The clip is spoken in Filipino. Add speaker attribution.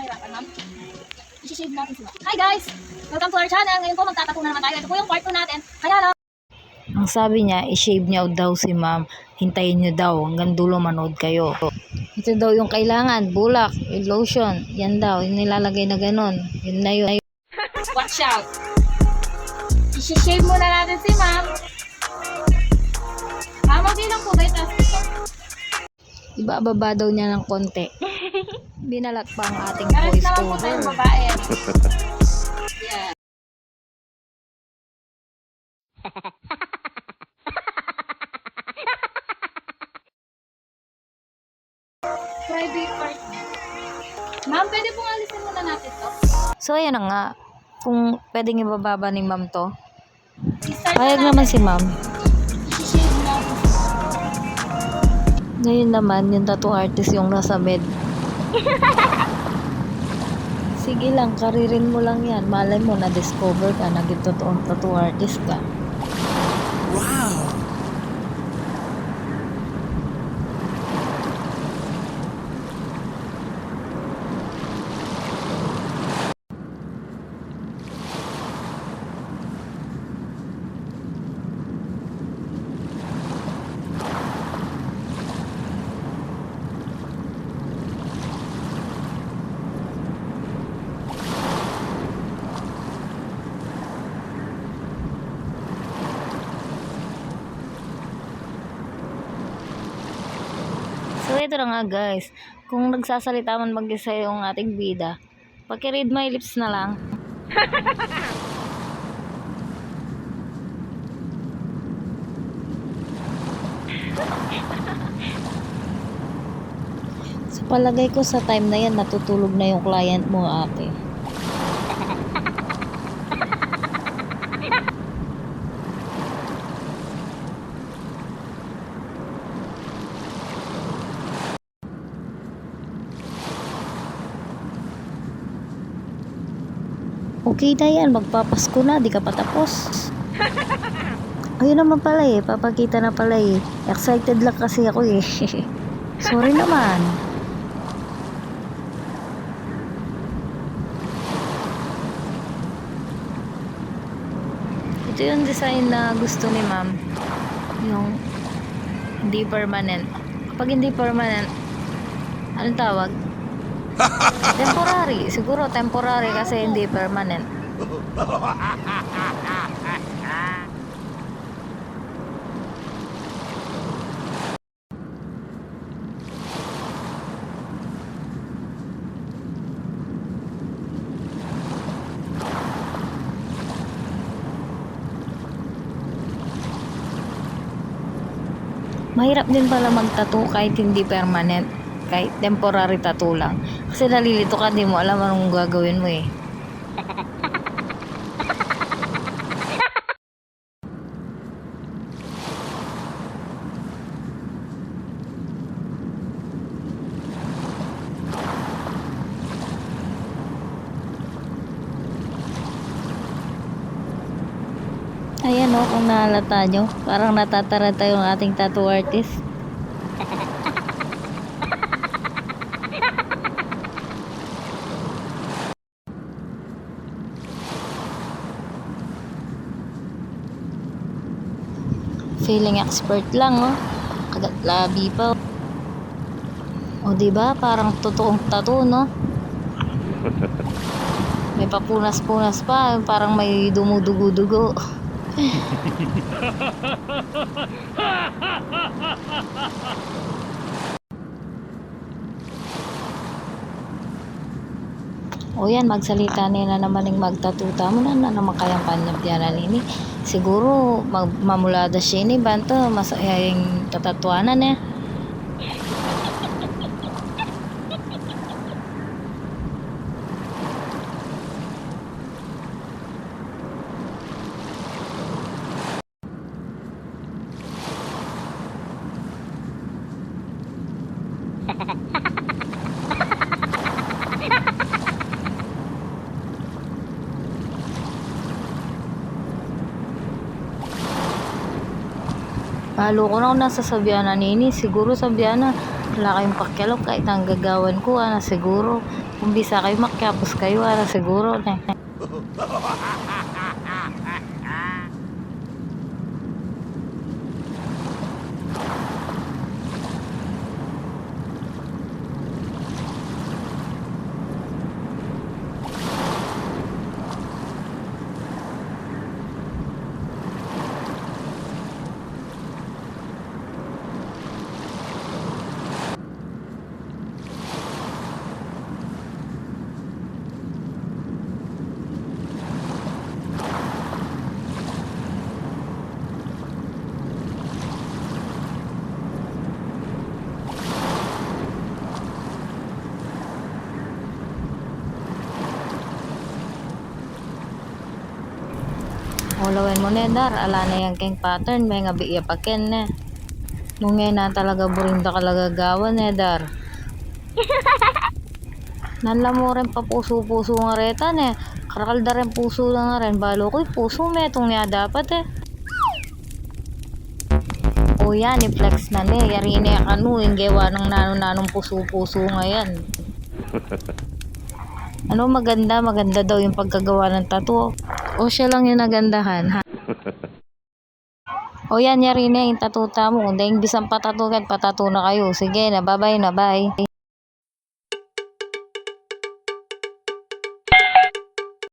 Speaker 1: nahihirapan, ma'am. I-shave natin sila. Hi guys! Welcome to our channel. Ngayon po magtatato na naman tayo. Ito po yung part 2 natin. Kaya lang.
Speaker 2: Ang sabi niya, i-shave niya daw si ma'am. Hintayin niyo daw hanggang dulo manood kayo. Ito daw yung kailangan, bulak, lotion. Yan daw, yung nilalagay na ganun. Yun na yun.
Speaker 1: Watch out! I-shave muna natin si ma'am. Ma'am, okay lang po ba itaas ito?
Speaker 2: Ibababa daw niya ng konti. Binalat pa ang ating
Speaker 1: Parang
Speaker 2: voice
Speaker 1: naman po tayong
Speaker 2: over.
Speaker 1: babae. Yan. Private part. Ma'am, pwede pong alisin muna natin to.
Speaker 2: So ayan na nga. Kung pwedeng ibababa ni ma'am to.
Speaker 1: I-start
Speaker 2: Payag
Speaker 1: na
Speaker 2: naman
Speaker 1: natin.
Speaker 2: si ma'am.
Speaker 1: I-shave natin.
Speaker 2: Ngayon naman, yung tattoo artist yung nasa med. Sige lang, karirin mo lang yan. Malay mo, na-discover ka, naging totoong tattoo artist ka. So ito na nga guys, kung nagsasalita man mag-isa yung ating bida, paki-read my lips na lang. So palagay ko sa time na yan, natutulog na yung client mo ate. Okay na yan, magpapasko na, di ka pa tapos. Ayun naman pala eh, papakita na pala eh. Excited lang kasi ako eh. Sorry naman. Ito yung design na gusto ni ma'am. Yung hindi permanent. Kapag hindi permanent, anong tawag? Temporary. Siguro temporary kasi hindi permanent. Mahirap din pala mag-tattoo kahit hindi permanent. Kahit temporary tattoo lang. Kasi nalilito ka, di mo alam anong gagawin mo eh. Ayan o, kung nahalata nyo, parang natataranta yung ating tattoo artist. Feeling expert lang, oh. Kagat labi pa. O, diba? Parang totoong tattoo, no? May papunas-punas pa. Parang may dumudugo-dugo. O yan, magsalita nila naman ng magtatuta mo na naman kayang panabdianan ini. Siguro, mamulada siya ini, banto, masayang tatatuanan eh. Palo ko na kung nasa Sabiana nini. Siguro Sabiana, Wala kayong pakialam kahit ang gagawan ko, siguro. Kung bisa kayo makyapos kayo, siguro. Ulawan mo na dar, ala na yung king pattern, may nga biya pa ken na. Nung na talaga burinda kalagagawan dar. Nanla mo rin pa puso-puso nga reta ne. Karakalda rin puso na nga rin. Balo ko'y puso metong niya dapat O yan, i-flex na ne. Yari na yung yung gawa ng nanong puso-puso nga yan. Maganda daw yung pagkagawa ng tattoo. O siya lang yung nagandahan, ha? O yan, yari na yung tattoo mo. Kung dahil bisang patatugan, patato na kayo. Sige na, bye-bye na, bye.